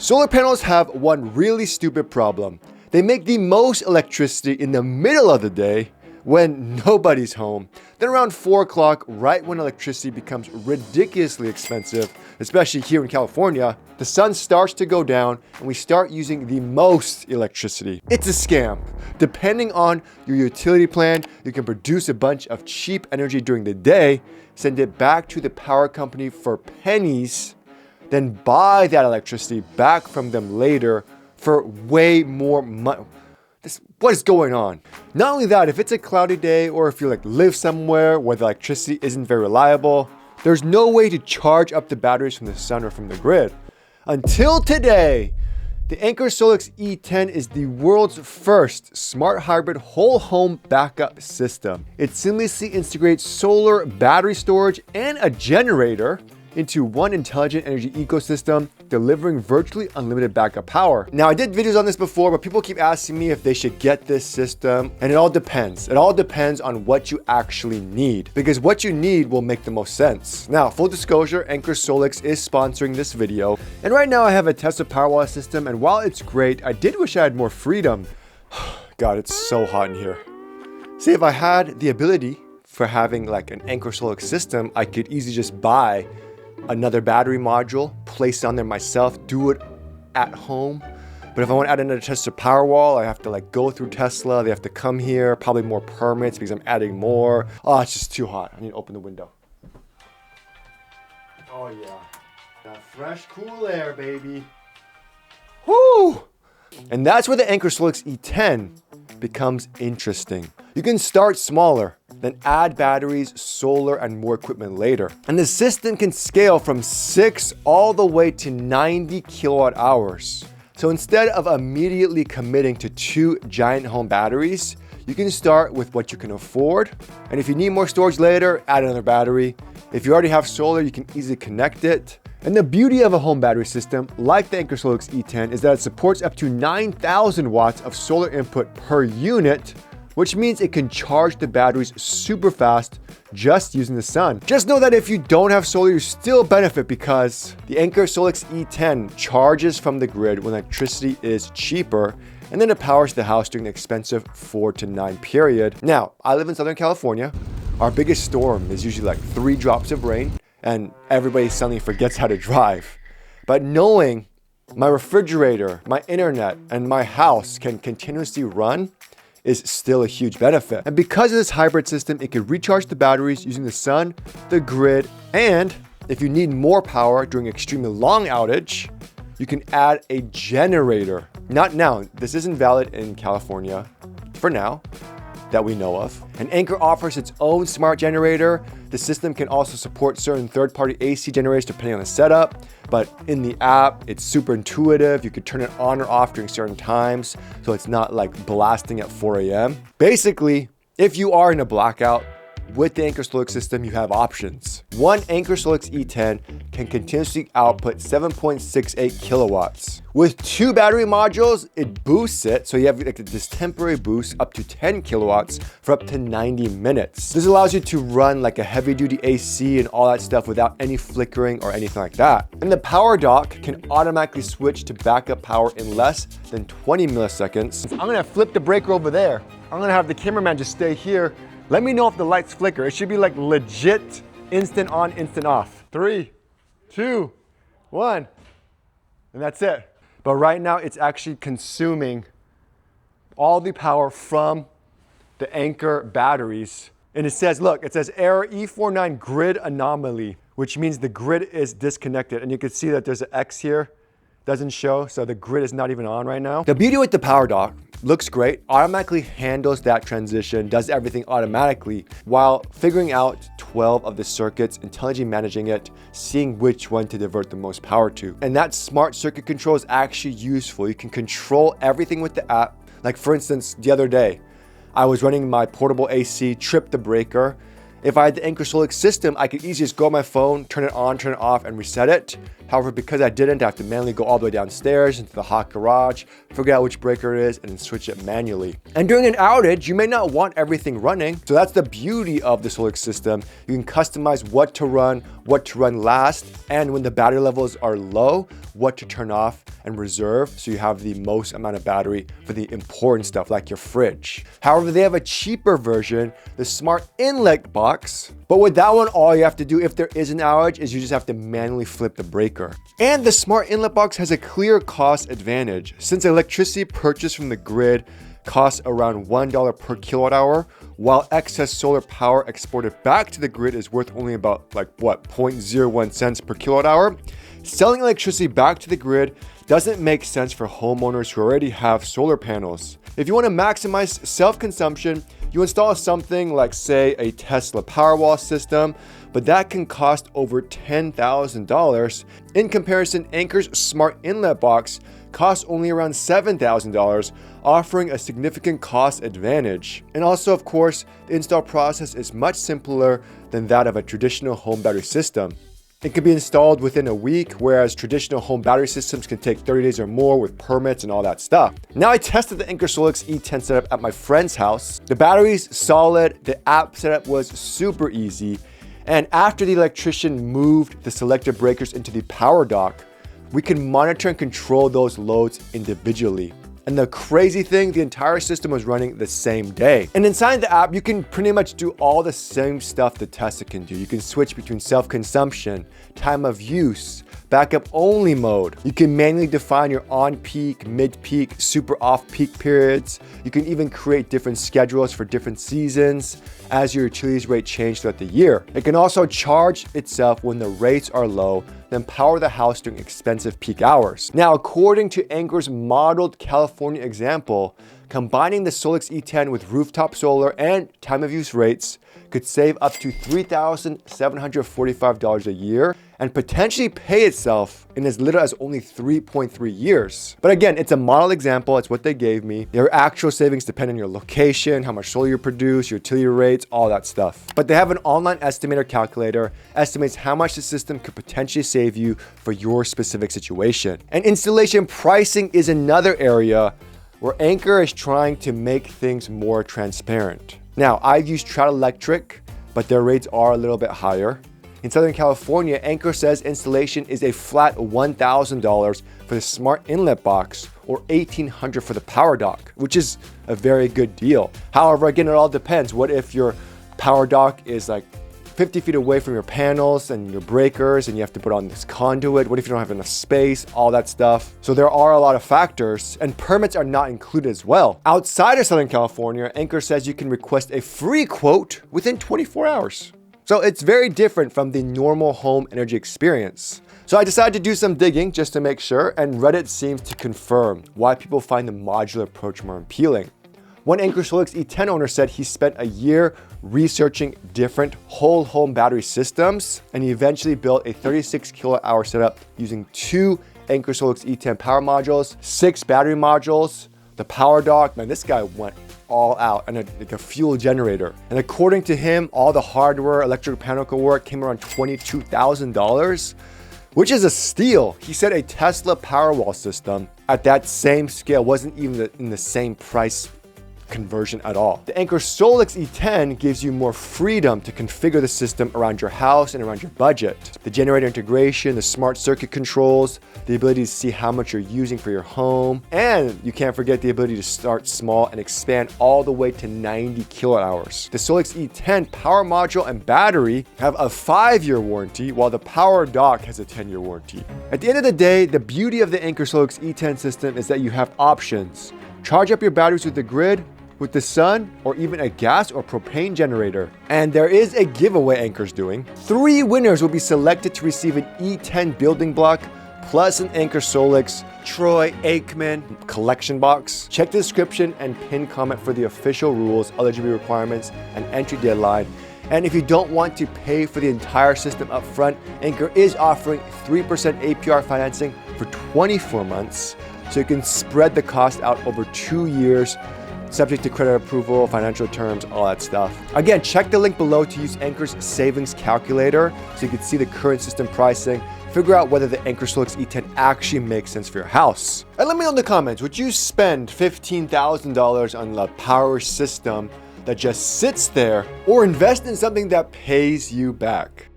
Solar panels have one really stupid problem. They make the most electricity in the middle of the day when nobody's home. Then around 4 o'clock, right when electricity becomes ridiculously expensive, especially here in California, the sun starts to go down and we start using the most electricity. It's a scam. Depending on your utility plan, you can produce a bunch of cheap energy during the day, send it back to the power company for pennies, then buy that electricity back from them later for way more money. What is going on? Not only that, if it's a cloudy day or if you live somewhere where the electricity isn't very reliable, there's no way to charge up the batteries from the sun or from the grid. Until today, the Anker SOLIX E10 is the world's first smart hybrid whole home backup system. It seamlessly integrates solar, battery storage, and a generator into one intelligent energy ecosystem, delivering virtually unlimited backup power. Now, I did videos on this before, but people keep asking me if they should get this system, and it all depends. It all depends on what you actually need, because what you need will make the most sense. Now, full disclosure, Anker SOLIX is sponsoring this video, and right now I have a Tesla Powerwall system, and while it's great, I did wish I had more freedom. God, it's so hot in here. See, if I had the ability for having an Anker SOLIX system, I could easily just buy another battery module, place it on there myself, do it at home. But if I want to add another Tesla Powerwall, I have to go through Tesla. They have to come here, probably more permits because I'm adding more. Oh, it's just too hot. I need to open the window. Oh yeah, that fresh, cool air, baby. Whoo! And that's where the Anker SOLIX E10 becomes interesting. You can start smaller, then add batteries, solar, and more equipment later. And the system can scale from 6 all the way to 90 kilowatt hours. So instead of immediately committing to 2 giant home batteries, you can start with what you can afford. And if you need more storage later, add another battery. If you already have solar, you can easily connect it. And the beauty of a home battery system, like the Anker SOLIX E10, is that it supports up to 9,000 watts of solar input per unit, which means it can charge the batteries super fast just using the sun. Just know that if you don't have solar, you still benefit because the Anker SOLIX E10 charges from the grid when electricity is cheaper, and then it powers the house during the expensive 4 to 9 period. Now, I live in Southern California. Our biggest storm is usually 3 drops of rain, and everybody suddenly forgets how to drive. But knowing my refrigerator, my internet, and my house can continuously run is still a huge benefit. And because of this hybrid system, it can recharge the batteries using the sun, the grid, and if you need more power during an extremely long outage, you can add a generator. Not now, this isn't valid in California for now, that we know of. And Anker offers its own smart generator. The system can also support certain third-party AC generators depending on the setup, but in the app, it's super intuitive. You could turn it on or off during certain times, so it's not blasting at 4 a.m. Basically, if you are in a blackout, with the Anker SOLIX system, you have options. One Anker SOLIX E10 can continuously output 7.68 kilowatts. With 2 battery modules, it boosts it, so you have this temporary boost up to 10 kilowatts for up to 90 minutes. This allows you to run a heavy-duty AC and all that stuff without any flickering or anything like that. And the power dock can automatically switch to backup power in less than 20 milliseconds. I'm gonna flip the breaker over there. I'm gonna have the cameraman just stay here. Let me know if the lights flicker. It should be legit instant on, instant off. 3, 2, 1, and that's it. But right now it's actually consuming all the power from the Anker batteries. And it says, look, it says error E49 grid anomaly, which means the grid is disconnected. And you can see that there's an X here, doesn't show, so the grid is not even on right now. The beauty with the power dock, looks great, automatically handles that transition, does everything automatically while figuring out 12 of the circuits, intelligently managing it, seeing which one to divert the most power to. And that smart circuit control is actually useful. You can control everything with the app. For instance, the other day, I was running my portable AC, tripped the breaker, If I had the Anker SOLIX system, I could easily just go on my phone, turn it on, turn it off, and reset it. However, because I didn't, I have to manually go all the way downstairs into the hot garage, figure out which breaker it is, and then switch it manually. And during an outage, you may not want everything running. So that's the beauty of the SOLIX system. You can customize what to run last, and when the battery levels are low, what to turn off and reserve so you have the most amount of battery for the important stuff like your fridge. However, they have a cheaper version, the Smart Inlet box. But with that one, all you have to do if there is an outage is you just have to manually flip the breaker. And the Smart Inlet box has a clear cost advantage. Since electricity purchased from the grid costs around $1 per kilowatt hour, while excess solar power exported back to the grid is worth only about 0.01 cents per kilowatt hour. Selling electricity back to the grid doesn't make sense for homeowners who already have solar panels. If you want to maximize self-consumption, you install something like, say, a Tesla Powerwall system, but that can cost over $10,000. In comparison, Anker's Smart Inlet box costs only around $7,000, offering a significant cost advantage. And also, of course, the install process is much simpler than that of a traditional home battery system. It can be installed within a week, whereas traditional home battery systems can take 30 days or more with permits and all that stuff. Now, I tested the Anker SOLIX E10 setup at my friend's house. The battery's solid, the app setup was super easy, and after the electrician moved the selected breakers into the power dock, we can monitor and control those loads individually. And the crazy thing, the entire system was running the same day. And inside the app, you can pretty much do all the same stuff the Tesla can do. You can switch between self-consumption, time of use, backup only mode. You can manually define your on-peak, mid-peak, super off-peak periods. You can even create different schedules for different seasons as your utilities rate change throughout the year. It can also charge itself when the rates are low, then power the house during expensive peak hours. Now, according to Anker's modeled California example, combining the SOLIX E10 with rooftop solar and time of use rates could save up to $3,745 a year and potentially pay itself in as little as only 3.3 years. But again, it's a model example, it's what they gave me. Their actual savings depend on your location, how much solar you produce, your utility rates, all that stuff. But they have an online estimator calculator, estimates how much the system could potentially save you for your specific situation. And installation pricing is another area where Anker is trying to make things more transparent. Now, I've used Trout Electric, but their rates are a little bit higher. In Southern California, Anker says installation is a flat $1,000 for the Smart Inlet box or $1,800 for the power dock, which is a very good deal. However, again, it all depends. What if your power dock is like 50 feet away from your panels and your breakers and you have to put on this conduit? What if you don't have enough space? All that stuff. So there are a lot of factors, and permits are not included as well. Outside of Southern California, Anker says you can request a free quote within 24 hours. So it's very different from the normal home energy experience. So I decided to do some digging just to make sure, and Reddit seems to confirm why people find the modular approach more appealing. One Anker SOLIX E10 owner said he spent a year researching different whole home battery systems, and he eventually built a 36 kilowatt hour setup using 2 Anker SOLIX E10 power modules, 6 battery modules, the power dock. Man, this guy went all out, and a fuel generator. And according to him, all the hardware, electrical panel work came around $22,000, which is a steal. He said a Tesla Powerwall system at that same scale wasn't even in the same price conversion at all. The Anker SOLIX E10 gives you more freedom to configure the system around your house and around your budget. The generator integration, the smart circuit controls, the ability to see how much you're using for your home, and you can't forget the ability to start small and expand all the way to 90 kilowatt hours. The SOLIX E10 power module and battery have a 5-year warranty, while the power dock has a 10-year warranty. At the end of the day, the beauty of the Anker SOLIX E10 system is that you have options. Charge up your batteries with the grid, with the sun, or even a gas or propane generator. And there is a giveaway Anker's doing. 3 winners will be selected to receive an E10 building block plus an Anker SOLIX Troy Aikman collection box. Check the description and pin comment for the official rules, eligibility requirements, and entry deadline. And if you don't want to pay for the entire system up front, Anker is offering 3% APR financing for 24 months, so you can spread the cost out over 2 years subject to credit approval, financial terms, all that stuff. Again, check the link below to use Anker's savings calculator so you can see the current system pricing, figure out whether the Anker SOLIX E10 actually makes sense for your house. And let me know in the comments, would you spend $15,000 on a power system that just sits there, or invest in something that pays you back?